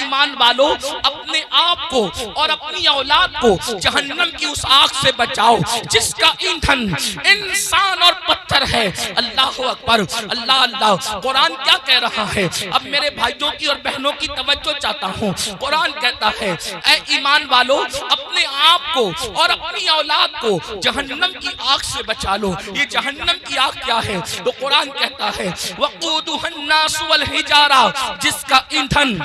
ایمان والو اپنے آپ کو اور اپنی اولاد کو جہنم کی اس آگ سے بچاؤ جس کا ایندھن انسان اور پتھر ہے۔ اللہ اکبر، اللہ اللہ۔ قرآن کیا کہہ رہا ہے؟ اب میرے بھائیوں کی اور بہنوں کی توجہ چاہتا ہوں۔ قرآن کہتا ہے اے ایمان والو اپنے آپ کو اور اپنی اولاد کو جہنم کی آگ سے بچا لو۔ یہ جہنم کی آگ کیا ہے؟ تو قرآن کہتا ہے وَقُودُهَا النَّاسُ وَالْحِجَارَةُ، جس کا ایندھن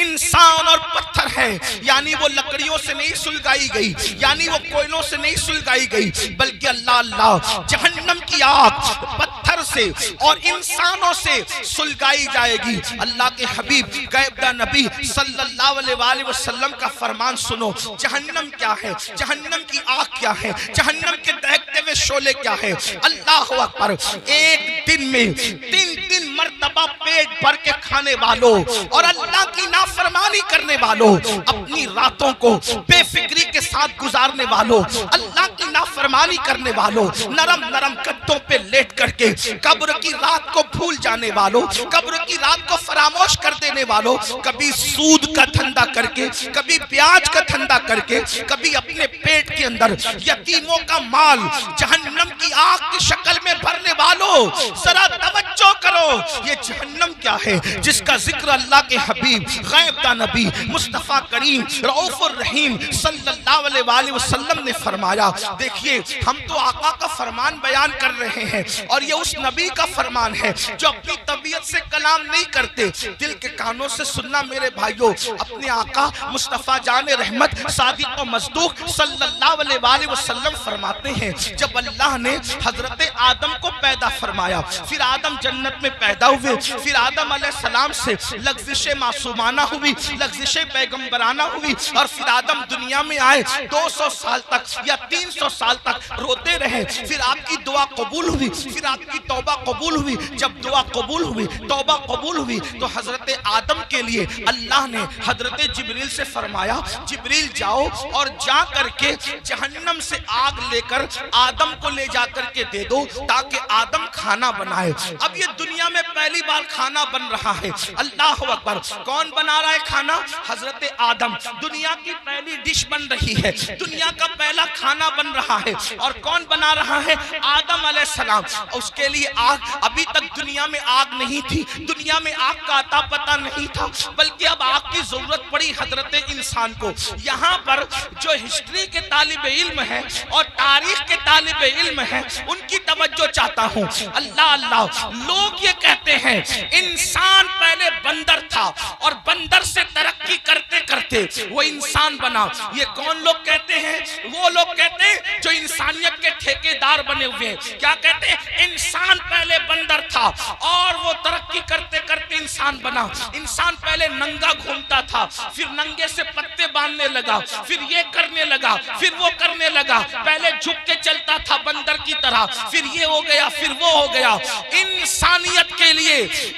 انسان اور پتھر ہے، یعنی وہ لکڑیوں سے نہیں سلگائی گئی، یعنی وہ کوئلوں سے نہیں سلگائی گئی، بلکہ اللہ اللہ جہنم کی آگ پتھر سے اور انسانوں سے سلگائی جائے گی۔ اللہ کے حبیب غیبدہ نبی صلی اللہ علیہ وآلہ وسلم کا فرمان سنو۔ جہنم کیا ہے؟ جہنم کی آگ کیا ہے؟ جہنم کے دہکتے ہوئے شعلے کیا ہے؟ اللہ اکبر۔ ایک دن میں تین مرتبہ پیٹ بھر کے کھانے والوں اور اللہ کی نافرمانی کرنے والوں، اپنی راتوں کو بے فکری کے ساتھ گزارنے والوں، اللہ کی نافرمانی کرنے والوں، نرم نرم گدوں پہ لیٹ کر کے قبر کی رات کو بھول جانے والوں، قبر کی رات کو فراموش کر دینے والوں، کبھی سود کا دھندا کر کے، کبھی بیاج کا دھندا کر کے، کبھی اپنے پیٹ کے اندر یتیموں کا مال جہنم کی آگ کی شکل میں بھرنے والوں، ذرا توجہ کرو۔ یہ جہنم کیا ہے جس کا ذکر اللہ کے حبیب غیبدہ نبی مصطفیٰ کریم رؤوف الرحیم صلی اللہ علیہ وآلہ وسلم نے فرمایا۔ دیکھیے ہم تو آقا کا فرمان بیان کر رہے ہیں اور یہ اس نبی کا فرمان ہے جو اپنی طبیعت سے کلام نہیں کرتے، دل کے کانوں سے سننا میرے بھائیوں۔ اپنے آقا مصطفیٰ جان رحمت صادق و مصدوق صلی اللہ علیہ وآلہ وسلم فرماتے ہیں جب اللہ نے حضرت آدم کو پیدا فرمایا، پھر آدم جنت میں پیدا ہوئے، پھر آدم علیہ السلام سے لغزش معصومانہ ہوئی، لغزش پیغمبرانہ ہوئی، اور پھر آدم دنیا میں آئے 200 سال تک یا 300 سال تک روتے رہے، پھر آپ کی دعا قبول ہوئی، پھر آپ کی توبہ قبول ہوئی۔ جب دعا قبول ہوئی، توبہ قبول ہوئی، تو حضرت آدم کے لیے اللہ نے حضرت جبریل سے فرمایا جبریل جاؤ اور جا کر کے جہنم سے آگ لے کر آدم کو لے جا کر کے دے دو تاکہ آدم کھانا بنائے۔ اب یہ دنیا میں پہلی بار کھانا بن رہا ہے۔ اللہ اکبر۔ کون بنا رہا ہے کھانا؟ حضرت آدم۔ دنیا کی پہلی ڈش بن رہی ہے، دنیا کا پہلا کھانا بن رہا ہے، اور کون بنا رہا ہے؟ آدم علیہ السلام۔ اس کے لیے آگ، ابھی تک دنیا میں آگ نہیں تھی، دنیا میں آگ کا عطا پتہ نہیں تھا، بلکہ اب آگ کی ضرورت پڑی حضرت انسان کو۔ یہاں پر جو ہسٹری کے طالب علم ہیں اور تاریخ کے طالب علم ہیں ان کی توجہ چاہتا ہوں۔ اللہ اللہ، لوگ یہ کہتے ہیں انسان پہلے بندر تھا اور بندر سے ترقی کرتے کرتے وہ انسان بنا۔ یہ کون لوگ کہتے ہیں؟ وہ لوگ کہتے ہیں جو انسانیت کے ٹھیکیدار بنے ہوئے ہیں۔ کیا کہتے ہیں؟ انسان پہلے بندر تھا اور وہ ترقی کرتے کرتے انسان بنا۔ انسان پہلے ننگا گھومتا تھا، پھر ننگے سے پتے باندھنے لگا، پھر یہ کرنے لگا، پھر وہ کرنے لگا، پہلے جھک کے چلتا تھا بندر کی طرح، پھر یہ ہو گیا، پھر وہ ہو گیا۔ انسانیت کے لیے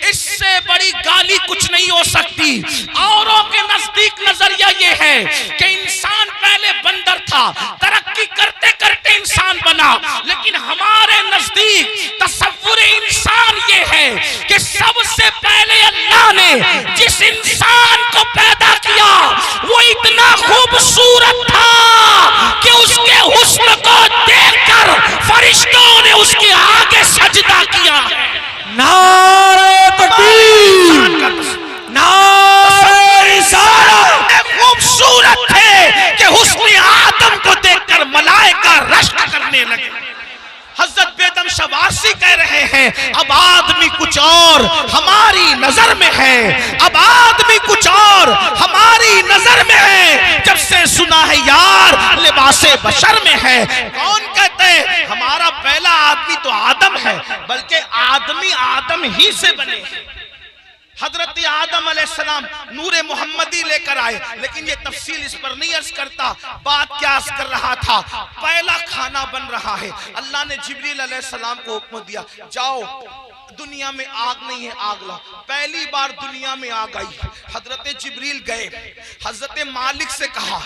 اس سے بڑی گالی کچھ نہیں ہو سکتی۔ اوروں کے نزدیک نظریہ یہ ہے کہ انسان پہلے بندر تھا، ترقی کرتے کرتے انسان بنا، لیکن ہمارے نزدیک تصور انسان یہ ہے کہ سب سے پہلے اللہ نے جس انسان کو پیدا کیا وہ اتنا خوبصورت تھا کہ اس کے حسن کو دیکھ کر فرشتوں نے اس کے آگے سجدہ کیا۔ نعرہ تکبیر، نعرہ رسالت۔ خوبصورت ہے کہ حسن آدم کو دیکھ کر ملائکہ رشک کرنے لگے۔ حضرت بیدم شوارسی کہہ رہے ہیں اب آدمی کچھ اور ہماری نظر میں ہے، اب آدمی کچھ اور ہماری نظر میں ہے، جب سے سنا ہے یار لباس بشر میں ہے۔ کون کہتے ہیں ہمارا پہلا آدمی تو آدم ہے، بلکہ آدمی آدم ہی سے بنے۔ حضرت آدم علیہ السلام نور محمدی لے کر آئے، لیکن یہ تفصیل اس پر نہیں عرض کرتا۔ بات کیا عرض کر رہا تھا؟ پہلا کھانا بن رہا ہے۔ اللہ نے جبریل علیہ السلام کو حکم دیا جاؤ دنیا میں آگ نہیں ہے، آگ لا۔ پہلی بار دنیا میں آگ آئی، حضرت جبریل گئے، حضرت مالک سے کہا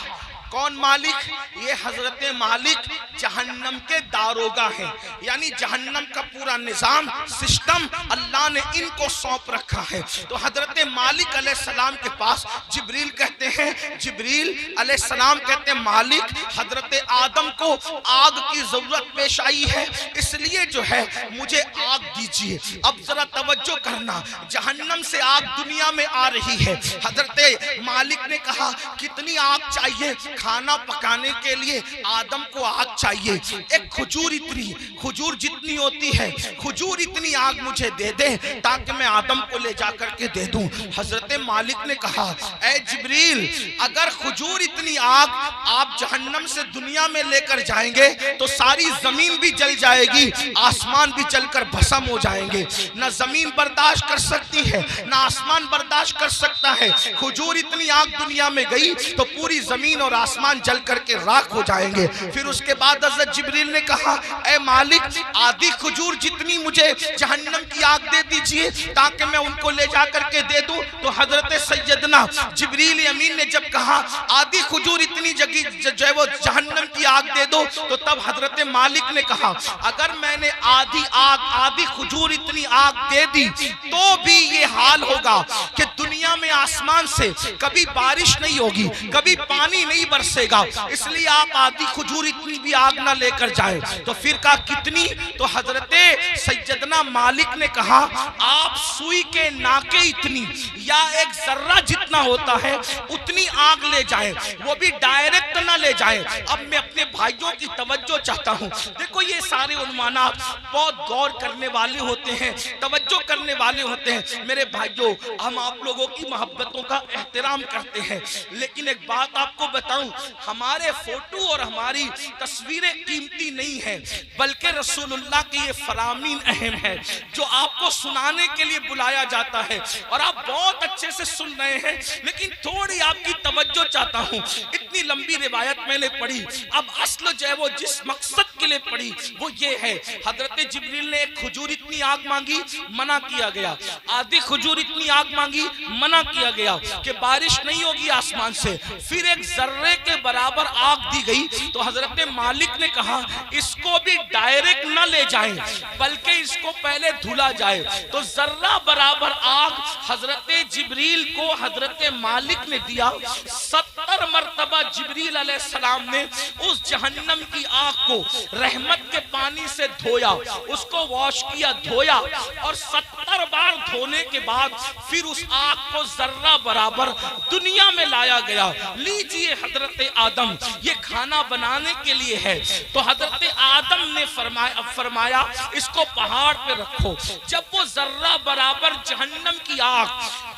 کون مالک؟ یہ حضرت مالک جہنم کے داروغہ ہیں، یعنی جہنم کا پورا نظام سسٹم اللہ نے ان کو سونپ رکھا ہے۔ تو حضرت مالک علیہ السلام کے پاس جبریل کہتے ہیں، جبریل علیہ السلام کہتے ہیں مالک حضرت آدم کو آگ کی ضرورت پیش آئی ہے، اس لیے جو ہے مجھے آگ دیجئے۔ اب ذرا توجہ کرنا، جہنم سے آگ دنیا میں آ رہی ہے۔ حضرت مالک نے کہا کتنی آگ چاہیے؟ کھانا پکانے کے لیے آدم کو آگ چاہیے، ایک کھجور اتنی، کھجور جتنی ہوتی ہے کھجور اتنی آگ مجھے دے دے تاکہ میں آدم کو لے جا کر کے دے دوں۔ حضرت مالک نے کہا اے جبریل اگر کھجور اتنی آگ آپ جہنم سے دنیا میں لے کر جائیں گے تو ساری زمین بھی جل جائے گی، آسمان بھی جل کر بھسم ہو جائیں گے۔ نہ زمین برداشت کر سکتی ہے نہ آسمان برداشت کر سکتا ہے۔ کھجور اتنی آگ دنیا میں گئی تو پوری زمین اور آسمان جل کر کے راکھ ہو جائیں گے۔ پھر اس کے بعد حضرت جبریل نے کہا اے مالک آدھی کھجور جتنی مجھے جہنم کی آگ دے دیجئے تاکہ میں ان کو لے جا کر کے دے دوں۔ تو حضرت سیدنا جبریل امین نے جب کہا آدھی کھجور اتنی جو ہے وہ جہنم کی آگ دے دو، تو تب حضرت مالک نے کہا اگر میں نے آدھی کھجور اتنی آگ دے دی تو بھی یہ حال ہوگا کہ دنیا میں آسمان سے کبھی بارش نہیں ہوگی، کبھی پانی نہیں برسے گا، اس لیے آپ آدھی کھجور اتنی بھی آگ نہ لے کر جائیں۔ تو پھر کہا کتنی؟ تو حضرت سیدنا مالک نے کہا آپ سوئی کے ناکے اتنی یا ایک ذرہ جتنا ہوتا ہے اتنی آگ لے جائیں، وہ بھی ڈائریکٹ نہ لے جائیں۔ اب میں اپنے بھائیوں کی توجہ چاہتا ہوں، دیکھو یہ سارے عنوانات بہت غور کرنے والے ہوتے ہیں، توجہ کرنے والے ہوتے ہیں۔ میرے بھائیوں ہم آپ لوگوں کی محبتوں کا احترام کرتے ہیں، لیکن ایک بات آپ کو بتاؤں، ہمارے فوٹو اور ہماری تصویریں قیمتی نہیں ہیں، بلکہ رسول اللہ کی یہ فرامین اہم ہے جو آپ کو سنانے کے لیے بلایا جاتا ہے، اور آپ بہت اچھے سے سن رہے ہیں، لیکن تھوڑی آپ کی توجہ چاہتا ہوں۔ اتنی لمبی روایت میں نے پڑھی، اب اصل جو ہے وہ جس مقصد کے لیے پڑھی وہ یہ ہے، حضرت جبریل نے ایک کھجور اتنی آگ مانگی، منع کیا گیا، آدھی کھجور اتنی آگ مانگی، منع کیا گیا کہ بارش نہیں ہوگی آسمان سے، پھر ایک ذرے کے برابر آگ دی گئی۔ تو حضرت مالک نے کہا اس کو بھی ڈائریکٹ نہ لے جائیں بلکہ اس کو پہلے دھلا جائے۔ تو ذرہ برابر آگ حضرت جبریل کو حضرت مالک نے دیا، 70 مرتبہ جبریل علیہ السلام نے اس جہنم کی آگ کو رحمت کے پانی سے دھویا، اس کو واش کیا، دھویا، اور 70 بار دھونے کے بعد پھر اس آگ کو ذرہ برابر دنیا میں لایا گیا۔ لیجئے حضرت آدم یہ کھانا بنانے کے لیے ہے، تو حضرت آدم نے فرمایا اس کو پہاڑ پہ رکھو۔ جب وہ ذرہ برابر جہنم کی آگ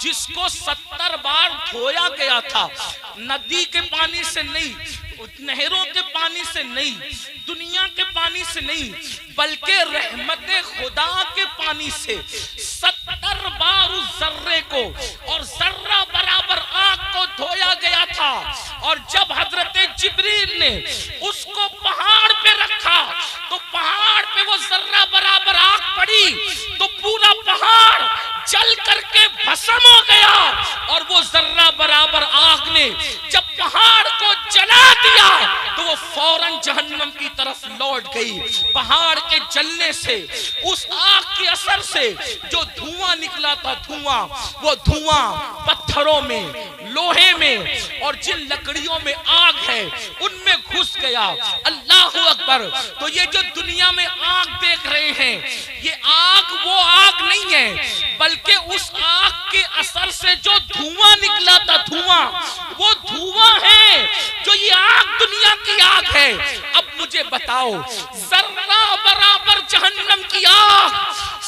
جس کو 70 بار دھویا گیا تھا، ندی کے پانی سے نہیں، نہروں کے پانی سے نہیں، دنیا کے پانی سے نہیں، بلکہ رحمت خدا کے پانی سے 70 بار اس ذرے کو اور ذرہ برابر آگ کو دھویا گیا تھا۔ اور جب حضرت جبریل نے اس کو پہاڑ پہ رکھا تو پہاڑ پہ وہ ذرہ برابر آگ پڑی تو پورا پہاڑ جل کر کے بھسم ہو گیا، اور وہ ذرہ برابر آگ نے جب پہاڑ کو جلا دیا تو وہ فوراً جہنم کی طرف لوٹ گئی۔ پہاڑ کے جلنے سے، اس آگ کے اثر سے جو دھواں نکلا تھا، وہ دھواں پتھروں میں، لوہے میں اور جن لکڑیوں میں آگ ہے ان میں گھس گیا۔ اللہ اکبر! تو یہ جو دنیا میں آگ دیکھ رہے ہیں، یہ آگ وہ آگ نہیں ہے، بلکہ اس آگ کے اثر سے جو دھواں نکلا تھا، وہ دھواں ہے جو یہ آگ دنیا کی آگ ہے۔ اب مجھے بتاؤ، ذرہ برابر جہنم کی آگ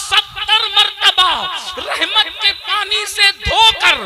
70 مرتبہ رحمت کے پانی سے دھو کر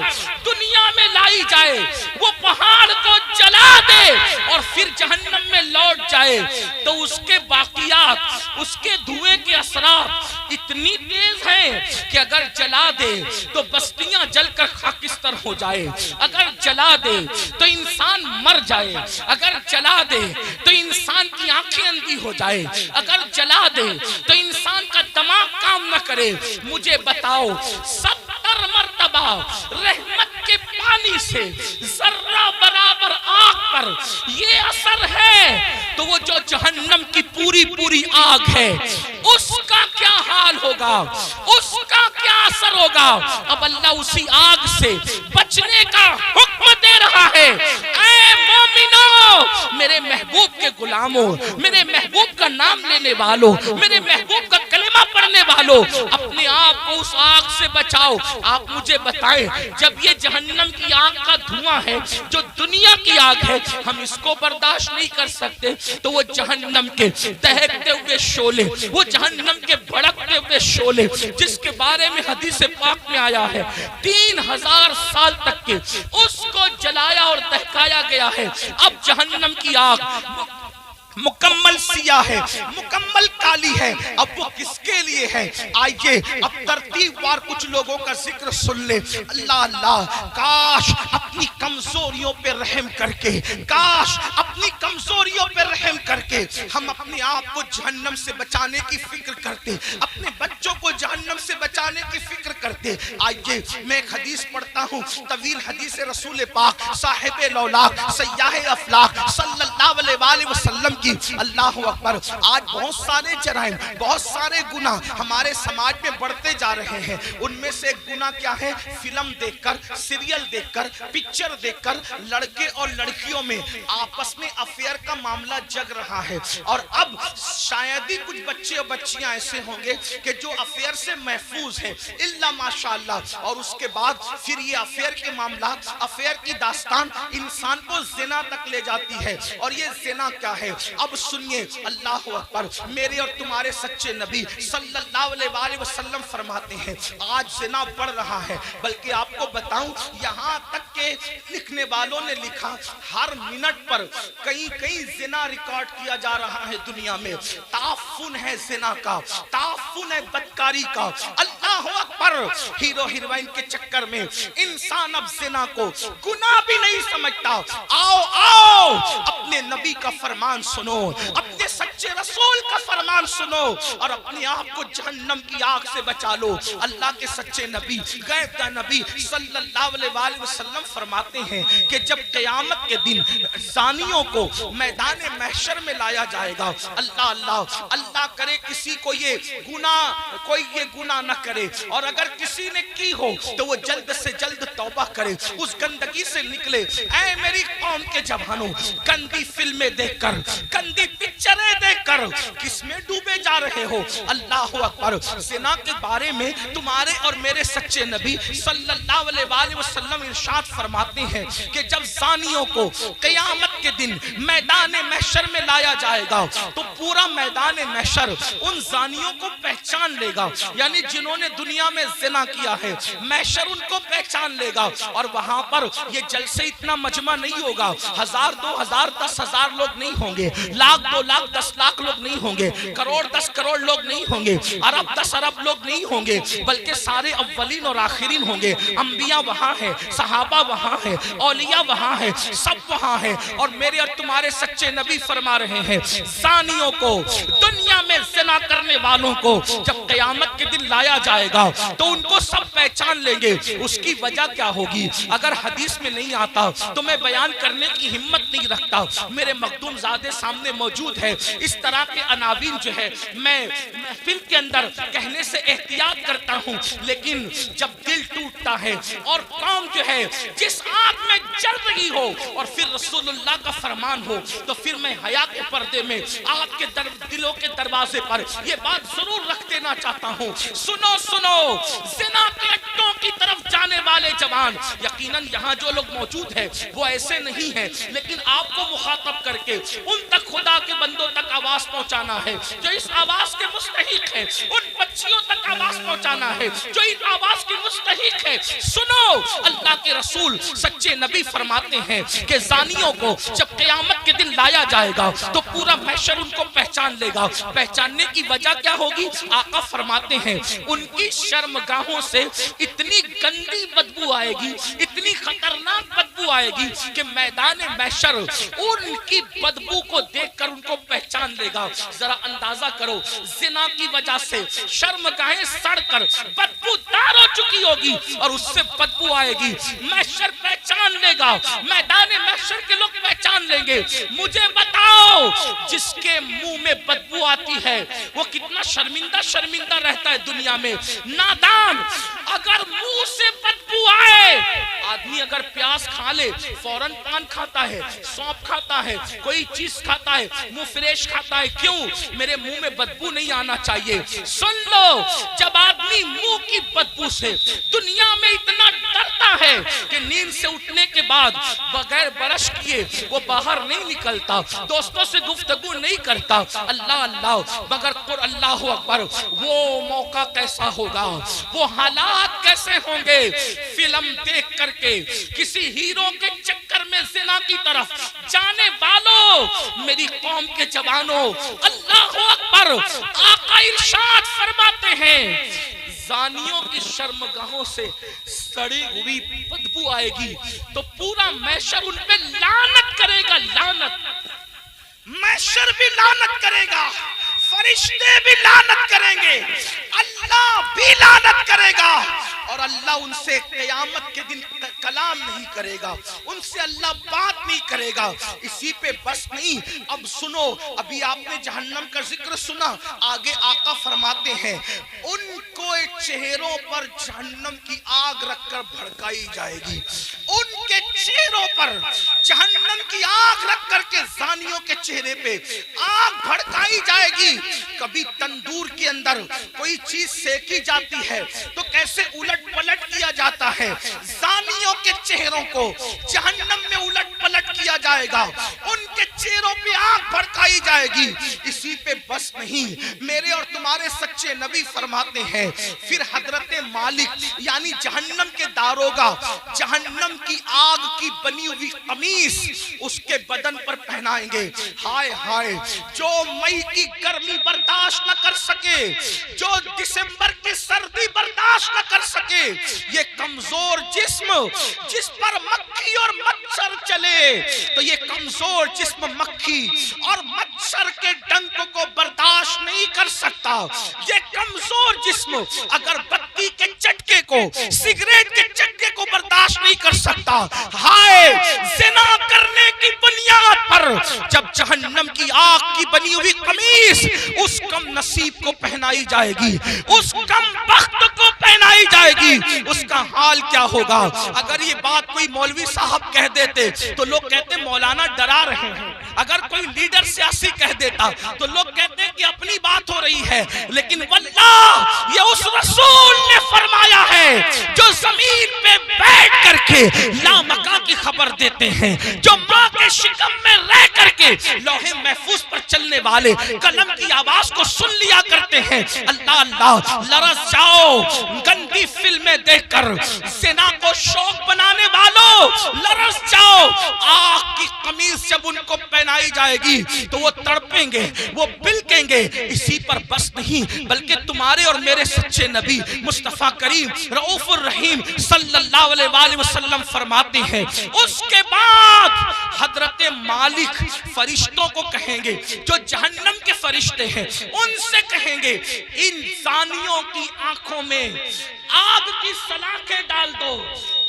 دنیا میں لائی جائے، وہ پہاڑ کو جلا دے اور پھر جہنم میں لوٹ جائے، تو اس کے باقیات، اس کے دھوئے کے اثرات اتنی تیز ہیں کہ اگر جلا دے تو بستیاں جل کر خاکستر ہو جائے، اگر جلا دے تو انسان مر جائے، اگر جلا دے تو انسان کی آنکھیں اندھی ہو جائے، اگر جلا دے تو انسان کا دماغ کام نہ کرے۔ مجھے بتاؤ، 70 مرتبہ رحمت کے پانی سے ذرہ برابر آگ پر یہ اثر ہے تو وہ جو جہنم کی پوری پوری آگ ہے اس کا کیا حال ہوگا، اس کا کیا اثر ہوگا۔ اب اللہ اسی آگ سے بچنے کا حکم دے رہا ہے، اے مومنو، میرے محبوب کے غلاموں، میرے محبوب کا نام لینے والوں، میرے محبوب کا کلمہ پڑھنے والوں، اپنے آپ کو اس آگ سے بچاؤ۔ آپ مجھے بتائیں، جب یہ جہنم کی آگ کا دھواں ہے جو دنیا کی آگ ہے، ہم اس کو برداشت نہیں کر سکتے، تو وہ جہنم کے دہکتے ہوئے شعلے، وہ جہنم کے بھڑکتے ہوئے شعلے جس کے بارے میں حدیث پاک میں آیا ہے 3000 سال تک کے اس کو جلایا اور دہکایا گیا ہے۔ اب جہنم کی آگ مکمل سیاہ ہے، مکمل کالی ہے، اب وہ کس کے لیے ہے؟ آئیے اب ترتیب وار کچھ لوگوں کا ذکر سن لے۔ اللہ اللہ، کاش اپنی کمزوریوں پہ رحم کر کے، کاش اپنی کمزوریوں پہ رحم کر کے ہم اپنے آپ کو جہنم سے بچانے کی فکر کرتے، اپنے بچوں کو جہنم سے بچانے کی فکر کرتے۔ آئیے میں ایک حدیث پڑھتا ہوں، طویل حدیث رسول پاک صاحب لولاک سیاح افلاق صلی اللہ علیہ وآلہ وسلم کی۔ اللہ اکبر، آج بہت سارے جرائم، بہت سارے گناہ ہمارے سماج میں بڑھتے جا رہے ہیں۔ ان میں سے ایک گناہ کیا ہے؟ فلم دیکھ کر، سیریل دیکھ کر، پکچر دیکھ کر لڑکے اور لڑکیوں میں آپس میں افیئر کا معاملہ جگ رہا ہے۔ اور اب شاید ہی کچھ بچے اور بچیاں ایسے ہوں گے کہ جو افیئر سے محفوظ ہیں، الا ماشاءاللہ۔ اور اس کے بعد پھر یہ افیئر کے معاملات، افیئر کی داستان انسان کو زنا تک لے جاتی ہے۔ اور یہ زنا کیا ہے؟ اب سنیے، اللہ اکبر، میرے اور تمہارے سچے نبی صلی اللہ علیہ وآلہ وسلم فرماتے ہیں آج زنا بڑھ رہا ہے۔ بلکہ آپ کو بتاؤں، یہاں تک کہ لکھنے والوں نے لکھا ہر منٹ پر کئی زنا ریکارڈ کیا جا رہا ہے دنیا میں۔ تعفن ہے زنا کا، تعفن ہے بدکاری کا۔ اللہ اکبر، ہیرو ہیروئن کے چکر میں انسان اب زنا کو گناہ بھی نہیں سمجھتا۔ آؤ آؤ، اپنے نبی کا فرمان سنو، اپنے سچے رسول کا فرمان سنو اور اپنے آپ کو جہنم کی آگ سے بچا لو۔ اللہ کے سچے نبی، غیب کا نبی صلی اللہ علیہ وآلہ وسلم فرماتے ہیں کہ جب قیامت کے دن زانیوں کو میدان محشر میں لایا جائے گا، اللہ اللہ، اللہ کرے کسی کو یہ گناہ نہ کرے، اور اگر کسی نے کی ہو تو وہ جلد سے جلد توبہ کرے، اس گندگی سے نکلے۔ اے میری قوم کے جوانوں، گندی فلمیں دیکھ کر، گندی پکچریں دیکھ کر کس میں ڈوبے جا رہے ہو؟ اللہ اکبر، زنا کے بارے میں تمہارے اور میرے سچے نبی صلی اللہ علیہ وآلہ وسلم ارشاد فرماتے ہیں کہ جب زانیوں کو قیامت کے دن میدان محشر میں لایا جائے گا تو پورا میدان محشر ان زانیوں کو پہچان لے گا، یعنی جنہوں نے دنیا میں زنا کیا ہے، محشر ان کو پہچان لے گا۔ اور وہاں پر یہ جلسے اتنا مجمع نہیں ہوگا، 1000 2000 10,000 لوگ نہیں ہوں گے، 1,00,000 2,00,000 10,00,000 لوگ نہیں ہوں گے، کروڑ 10 کروڑ لوگ نہیں ہوں گے، ارب 10 ارب لوگ نہیں ہوں گے، بلکہ سارے اولین اور آخرین ہوں گے۔ انبیاء وہاں ہیں، صحابہ وہاں ہیں، اولیاء وہاں ہیں، سب وہاں ہیں۔ اور میرے اور تمہارے سچے نبی فرما رہے ہیں زانیوں کو، دنیا میں زنا کرنے والوں کو جب قیامت کے دن لایا جائے گا تو ان کو سب پہچان لیں گے۔ اس کی وجہ کیا ہوگی؟ اگر حدیث میں نہیں آتا تو میں بیان کرنے کی ہمت نہیں رکھتا، میرے مخدوم زادے سامنے موجود ہے۔ اس طرح کے عناوین جو ہے میں محفل کے اندر کہنے سے احتیاط کرتا ہوں، لیکن جب دل ٹوٹتا ہے اور قوم جو ہے جس آگ میں جل رہی ہو اور پھر رسول اللہ کا فرمان ہو، تو پھر میں حیا کے پردے میں آپ کے دلوں کے دروازے پر یہ بات ضرور رکھ دینا چاہتا ہوں، سنو سنو، زنا کے اڈوں کی طرف جانے والے جوان، یقیناً یہاں جو لوگ موجود ہیں وہ ایسے نہیں ہیں، لیکن آپ کو مخاطب کر کے ان تک خدا کے بندوں تک آواز پہنچانا ہے جو اس آواز کے مستحق ہیں، ان بچیوں تک آواز پہنچانا ہے جو ان آواز کے مستحق ہیں۔ سنو، اللہ کے رسول سچے نبی فرماتے ہیں کہ زانیوں کو جب قیامت کے دن لایا جائے گا تو پورا محشر ان کو پہچان لے گا۔ پہچاننے کی وجہ کیا ہوگی؟ آقا فرماتے ہیں ان کی شرمگاہوں سے اتنی گندی بدبو آئے گی، اتنی خطرناک بدبو بدبو آئے گی کہ میدان محشر ان کی بدبو کو دیکھ کر ان کو پہچان لے گا. ذرا اندازہ کرو, زنا کی وجہ سے شرمگاہیں سڑ کر بدبو دار ہو چکی ہوگی اور اس سے بدبو آئے گی. محشر پہچان لے گا, میدان محشر کے لوگ پہچان لیں گے. مجھے بتاؤ جس کے منہ میں بدبو آتی ہے وہ کتنا شرمندہ رہتا ہے دنیا میں. نادان, اگر منہ سے بدبو آئے, آدمی اگر پیاس کھا لے فوراً پان کھاتا ہے, سونپ کھاتا ہے, کوئی چیز کھاتا ہے, منہ فریش کھاتا ہے. کیوں؟ میرے منہ میں بدبو نہیں آنا چاہیے. سن لو, جب آدمی منہ کی بدبو سے دنیا میں اتنا ڈرتا ہے کہ نیند سے اٹھنے کے بعد بغیر برش کیے وہ باہر نہیں نکلتا, دوستوں سے گفتگو نہیں کرتا, اللہ اللہ مگر اللہ اکبر, وہ موقع کیسا ہوگا, وہ حالات کیسے ہوں گے. فلم دیکھ کر کے کسی ہیرو کے چکر میں زنا کی طرف جانے والوں, میری قوم کے جوانوں, اللہ اکبر, آقا ارشاد فرماتے ہیں زانیوں کی شرمگاہوں سے سڑی ہوئی بدبو آئے گی تو پورا محشر ان پہ لعنت کرے گا. لعنت, محشر بھی لعنت کرے گا, فرشتے بھی لعنت کریں گے, اللہ بھی لعنت کرے گا, اور اللہ ان سے قیامت کے دن کلام نہیں کرے گا, ان سے اللہ بات نہیں کرے گا. اسی پہ بس نہیں, اب سنو, ابھی آپ نے جہنم کا ذکر سنا, آگے آقا فرماتے ہیں ان کو چہروں پر جہنم کی آگ رکھ کر بھڑکائی جائے گی. ان کے چہروں پر جہنم کی آگ رکھ کر کے زانیوں کے چہرے پہ آگ بھڑکائی جائے گی. کبھی تندور کے اندر کوئی چیز سیکی جاتی ہے تو کیسے الٹ پلٹ کیا جاتا ہے, زانیوں کے چہروں کو جہنم میں الٹ پلٹ کیا جائے گا, ان کے چہروں پہ آگ بھڑکائی جائے گی. اسی پہ بس نہیں, میرے اور تمہارے سچے نبی فرماتے ہیں پھر حضرت مالک یعنی جہنم کے داروغہ جہنم کی آگ کی بنی ہوئی قمیص اس کے بدن پر پہنائیں گے. ہائے ہائے, جو مئی کی گرمی برداشت نہ کر سکے, جو دسمبر کی سردی برداشت نہ کر سکے, یہ کمزور جسم جس پر مکھی اور مچھر چلے تو یہ کمزور جسم مکھی اور مچھر کے ڈنک کو برداشت نہیں کر سکتا. یہ کمزور جسم اگر بتی کے چٹکے کو, سگریٹ کے چٹکے کو برداشت نہیں کر سکتا. ہائے, زنا کرنے کی بنیاد پر جب جہنم کی آگ کی بنی ہوئی قمیص اس کم نصیب کو پہنائی جائے گی, اس کم بخت کو پہنائی جائے گی, اس کا حال کیا ہوگا. اگر یہ بات کوئی مولوی صاحب کہہ دیتے تو لوگ کہتے مولانا ڈرا رہے ہیں, اگر کوئی لیڈر سیاسی کہہ دیتا تو لوگ کہتے ہیں کہ اپنی بات ہو رہی ہے. لیکن واللہ یہ اس رسول نے فرمایا ہے جو زمین پہ بیٹھ کر کے لامکاں کی خبر دیتے ہیں, جو ماں کے شکم میں رہ کر کے لوح محفوظ پر چلنے والے قلم کی آواز کو سن لیا کرتے ہیں. اللہ اللہ, لرز جاؤ گندی فلمیں دیکھ کر, زنا کو شوق بنانے والوں لرز جاؤ. آگ کی قمیص جب ان کو پہنائی جائے گی تو وہ تڑپیں گے, وہ بلکیں گے. اسی پر بس نہیں بلکہ تمہارے اور میرے سچے نبی مصطفیٰ کریم رؤوف الرحیم صلی اللہ علیہ وآلہ وسلم فرماتے ہیں اس کے بعد حضرت مالک فرشتوں کو کہیں گے, جو جہنم کے فرشتے ہیں ان سے کہیں گے ان زانیوں کی آنکھوں میں آگ کی سلاخیں ڈال دو,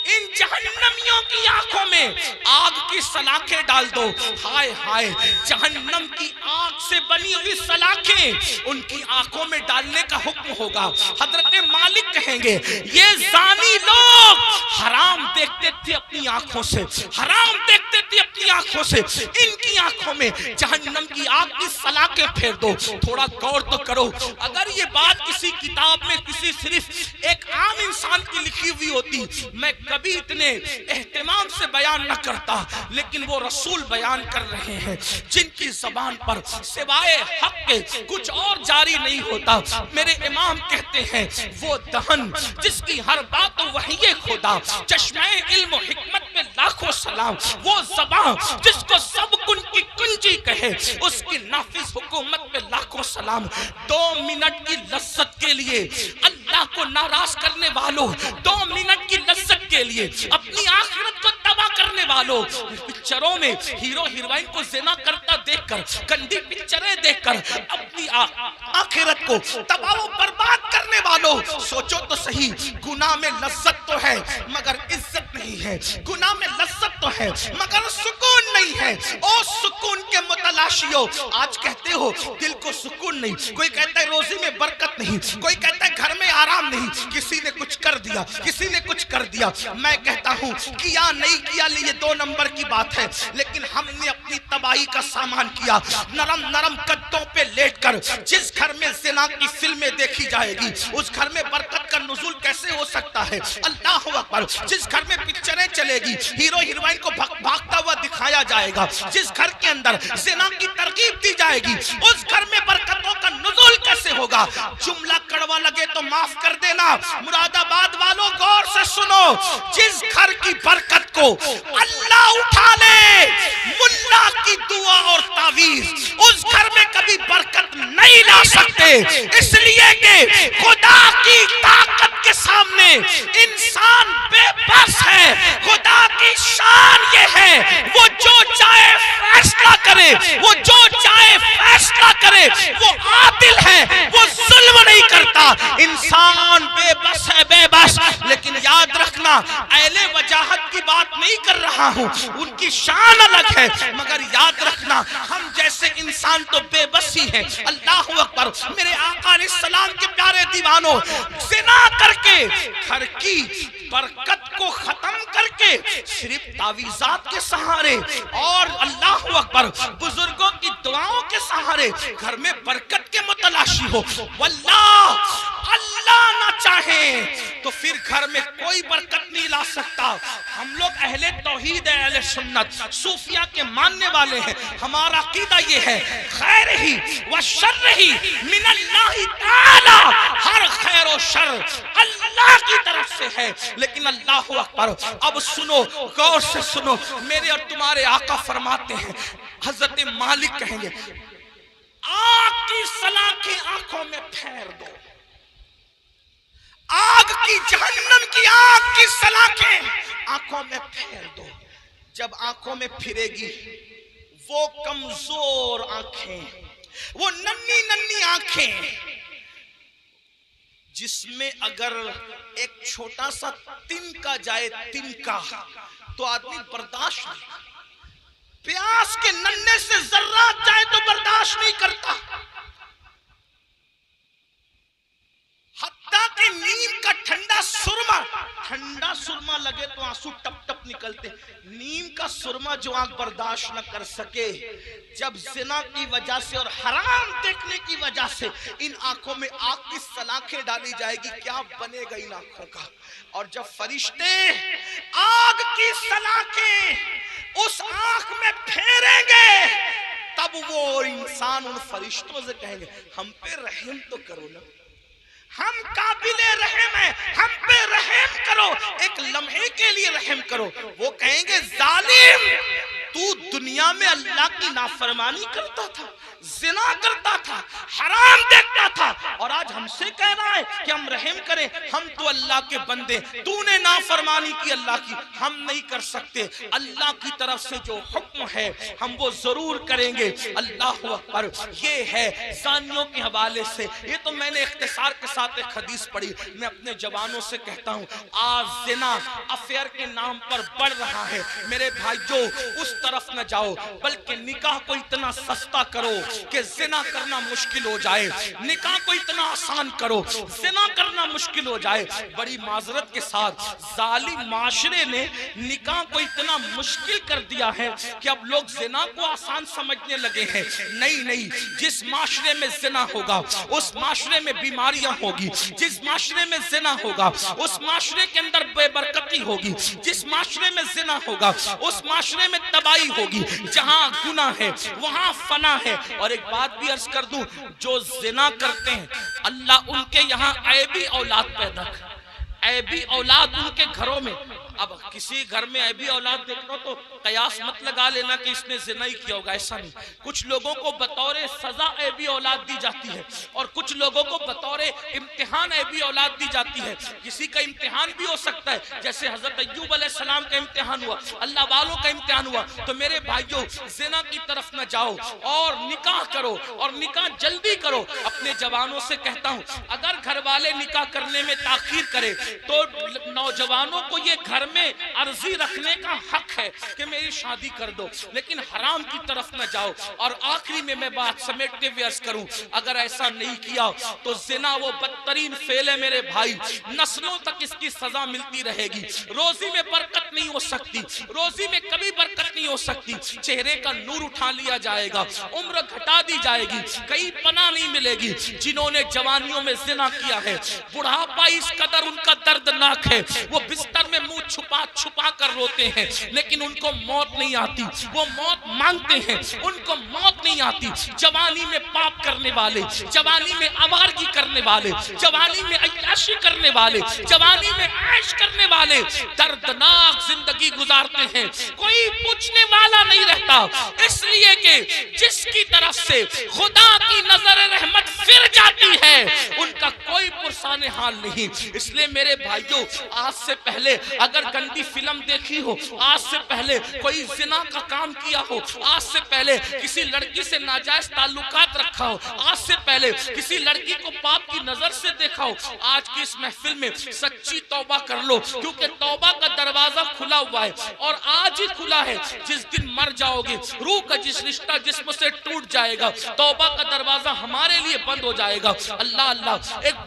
ان جہنمیوں کی آنکھوں میں آگ کی سلاخیں ڈال دو. ہائے ہائے, جہنم کی آگ سے بنی ہوئی سلاخیں ان کی آنکھوں میں ڈالنے کا حکم ہوگا. حضرت مالک کہیں گے یہ زانی لوگ حرام دیکھتے تھے اپنی آنکھوں سے, حرام دیکھتے تھے اپنی آنکھوں سے, ان کی آنکھوں میں جہنم کی آگ کی سلاخیں پھیر دو. تھوڑا غور تو کرو, اگر یہ بات کسی کتاب میں کسی صرف ایک عام انسان کی لکھی ہوئی ہوتی میں کبھی اتنے اہتمام سے بیان نہ کرتا, لیکن وہ رسول بیان کر رہے ہیں جن کی زبان پر سوائے حق کے کچھ اور جاری نہیں ہوتا. میرے امام کہتے ہیں وہ دہن جس کی ہر بات وحی خدا, چشمہ علم و حکمت میں لاکھوں سلام, وہ زبان جس کو سب کن کی کنجی کہے اس کی نافذ حکومت میں لاکھوں سلام. 2 منٹ کی لذت کے لیے اللہ کو ناراض کرنے والوں, 2 منٹ کی لذت کے لیے اپنی آخرت کو تباہ کرنے والوں, والوں پکچروں میں ہیرو ہیروئن کو زنا کرتا دیکھ کر, گندی پکچریں دیکھ کر اپنی آخرت کو تباہ و برباد کرنے والوں, سوچو تو صحیح, گناہ میں لذت تو ہے مگر عزت نہیں ہے, گناہ میں لذت تو ہے مگر سکون نہیں ہے. او سکون کے متلاشیوں, آج کہتے ہو دل کو سکون نہیں, کوئی کہتا ہے روزی میں برکت نہیں, کوئی کہتا ہے گھر میں آرام نہیں, کسی نے کچھ کر دیا, کسی نے کچھ کر دیا. میں کہتا ہوں کیا نہیں کیا یہ 2 نمبر کی بات ہے, لیکن ہم نے اپنی تباہی کا سامان کیا. نرم نرم گدوں پہ لیٹ کر جس گھر میں زنا کی فلمیں دیکھی جائے گی اس گھر میں برکت کا نزول کیسے ہو سکتا ہے؟ اللہ اکبر. جس گھر میں پکچریں چلے گی, ہیرو ہیروئن کو بھاگتا ہوا دکھایا جائے گا, جس گھر کے اندر زنا کی ترغیب دی جائے گی اس گھر میں برکتوں کا نزول کیسے ہوگا؟ جملہ کڑوا لگے تو معاف کر دینا, مراد آباد والوں غور سے سنو, جس گھر کی برکت کو اللہ اٹھا لے ملا کی دعا اور تعویذ, اس گھر میں کبھی برکت نہیں لا سکتے, اس لیے کہ خدا کی طاقت کے سامنے انسان بے بس ہے. خدا کی شان یہ ہے وہ جو چاہے فیصلہ کرے, وہ جو چاہے فیصلہ کرے, وہ عادل ہے, وہ ظلم نہیں کرتا. انسان بے بس ہے, بے بس. لیکن یاد رکھنا اہل وجاہت کی بات نہیں کر رہا ہوں, ان کی شان الگ ہے, مگر یاد رکھنا ہم جیسے انسان تو بے بس ہی ہے. اللہ اکبر. میرے آقا علیہ السلام کے پیارے دیوانوں, زنا کر کے گھر کی برکت کو ختم کر کے صرف تعویذات کے سہارے اور اللہ اکبر بزرگوں کی دعاؤں کے سہارے گھر میں برکت کے متلاشی ہو, واللہ اللہ نہ چاہے تو پھر گھر میں کوئی برکت نہیں لا سکتا. ہم لوگ اہل توحید ہیں, اہل سنت, صوفیہ کے ماننے والے ہیں. ہمارا عقیدہ یہ ہے خیر ہی و شر ہی من اللہ تعالی, ہر خیر و شر اللہ کی طرف سے ہے. لیکن اللہ اکبر, اب سنو, غور سے سنو, میرے اور تمہارے آقا فرماتے ہیں, حضرت مالک کہیں گے آگ کی سلاخیں آنکھوں میں پھیر دو, آگ کی جہنم کی آگ کی سلاخیں آنکھوں میں پھیر دو. جب آنکھوں میں پھرے گی وہ کمزور آنکھیں, وہ ننھی ننھی آنکھیں جس میں اگر ایک چھوٹا سا تنکا جائے, تنکا, تو آدمی برداشت نہیں, پیاس کے ننھے سے ذرات جائے تو برداشت نہیں کرتا. حتیٰ کہ نیم کا ٹھنڈا سرما لگے تو آنسو ٹپ ٹپ نکلتے. نیم کا سرما جو آنکھ برداشت نہ کر سکے, جب زنا کی وجہ سے اور حرام دیکھنے کی وجہ سے ان آنکھوں میں آگ کی سلاخیں ڈالی جائے گی, کیا بنے گا ان آنکھوں کا؟ اور جب فرشتے آگ کی سلاخیں اس آنکھ میں پھیریں گے تب وہ انسان ان فرشتوں سے کہیں گے ہم پہ رحم تو کرو نا, ہم قابل رحم ہیں, ہم پہ رحم کرو, ایک لمحے کے لیے رحم کرو. وہ کہیں گے ظالم, تو دنیا میں اللہ کی نافرمانی کرتا تھا, زنا کرتا تھا, حرام دیکھتا تھا, اور آج ہم سے کہہ رہا ہے کہ ہم رحم کریں, ہم تو اللہ کے بندے, تو نے نافرمانی کی اللہ کی, ہم نہیں کر سکتے. اللہ کی طرف سے جو حکم ہے ہم وہ ضرور کریں گے. اللہ اکبر. یہ ہے زانیوں کے حوالے سے. یہ تو میں نے اختصار کے ساتھ ایک حدیث پڑھی. میں اپنے جوانوں سے کہتا ہوں آج زنا افیئر کے نام پر بڑھ رہا ہے. میرے بھائیو اس طرف نہ جاؤ, بلکہ نکاح کو اتنا سستا کرو کہ زنا کرنا مشکل ہو جائے, نکاح کو اتنا آسان کرو زنا کرنا مشکل ہو جائے. بڑی معذرت کے ساتھ ظالم معاشرے نے نکاح کو اتنا مشکل کر دیا ہے کہ اب لوگ زنا کو آسان سمجھنے لگے ہیں. نہیں, جس معاشرے میں زنا ہوگا اس معاشرے میں بیماریاں ہوگی, جس معاشرے میں زنا ہوگا اس معاشرے کے اندر بے برکتی ہوگی, جس معاشرے میں زنا ہوگا اس معاشرے میں تباہی ہوگی. جہاں گناہ ہے وہاں فنا ہے. اور ایک بات بھی عرض کر دوں, جو زنا کرتے ہیں اللہ ان کے یہاں عیبی اولاد پیدا کر, عیبی اولاد ان کے گھروں میں اب کسی گھر میں ایبی اولاد دیکھ لو تو قیاس مت لگا لینا کہ اس نے زنا ہی کیا ہوگا، ایسا نہیں. کچھ لوگوں کو بطور سزا ایبی اولاد دی جاتی ہے اور کچھ لوگوں کو بطور امتحان ایبی اولاد دی جاتی ہے. کسی کا امتحان بھی ہو سکتا ہے، جیسے حضرت ایوب علیہ السلام کا امتحان ہوا، اللہ والوں کا امتحان ہوا. تو میرے بھائیوں، زنا کی طرف نہ جاؤ اور نکاح کرو، اور نکاح جلدی کرو. اپنے جوانوں سے کہتا ہوں، اگر گھر والے نکاح کرنے میں تاخیر کرے تو نوجوانوں کو یہ گھر میں عرضی رکھنے کا حق ہے کہ میری شادی کر دو، لیکن حرام کی طرف نہ جاؤ. اور آخری میں بات سمیٹتے ہوئے عرض کروں، اگر ایسا نہیں کیا تو زنا وہ بدترین فعل ہے میرے بھائی، نسلوں تک اس کی سزا ملتی رہے گی. روزی میں برکت نہیں ہو سکتی، روزی میں کبھی برکت نہیں ہو سکتی. چہرے کا نور اٹھا لیا جائے گا، عمر گھٹا دی جائے گی، کئی پناہ نہیں ملے گی. جنہوں نے جوانیوں میں زنا کیا ہے، بڑھاپا اس قدر ان کا دردناک ہے، وہ بستر میں منہ چھپا چھپا کر روتے ہیں، لیکن ان کو موت نہیں آتی. وہ موت مانگتے ہیں، ان کو موت نہیں آتی. جوانی میں پاپ کرنے والے، جوانی میں آوارگی کرنے والے، جوانی میں عیاشی کرنے والے، جوانی میں عیش کرنے والے دردناک زندگی گزارتے ہیں. کوئی پوچھنے والا نہیں رہتا، اس لیے کہ جس کی طرف سے خدا کی نظر رحمت پھر جاتی ہے ان کا کوئی پرسان حال نہیں. اس لیے میرے بھائیوں، آج سے پہلے اگر گندی فلم دیکھی ہو، آج سے پہلے کوئی زنا کا کام کیا ہو، آج سے پہلے کسی لڑکی سے ناجائز تعلقات رکھا ہو، آج سے پہلے کسی لڑکی کو پاپ کی نظر سے دیکھا ہو، آج کی اس محفل میں سچی توبہ کر لو، کیونکہ توبہ کا دروازہ کھلا ہوا ہے اور آج ہی کھلا ہے. جس دن مر جاؤ گے، روح کا جس رشتہ جسم سے ٹوٹ جائے گا، توبہ کا دروازہ ہمارے لیے بند ہو جائے گا. اللہ اللہ. ایک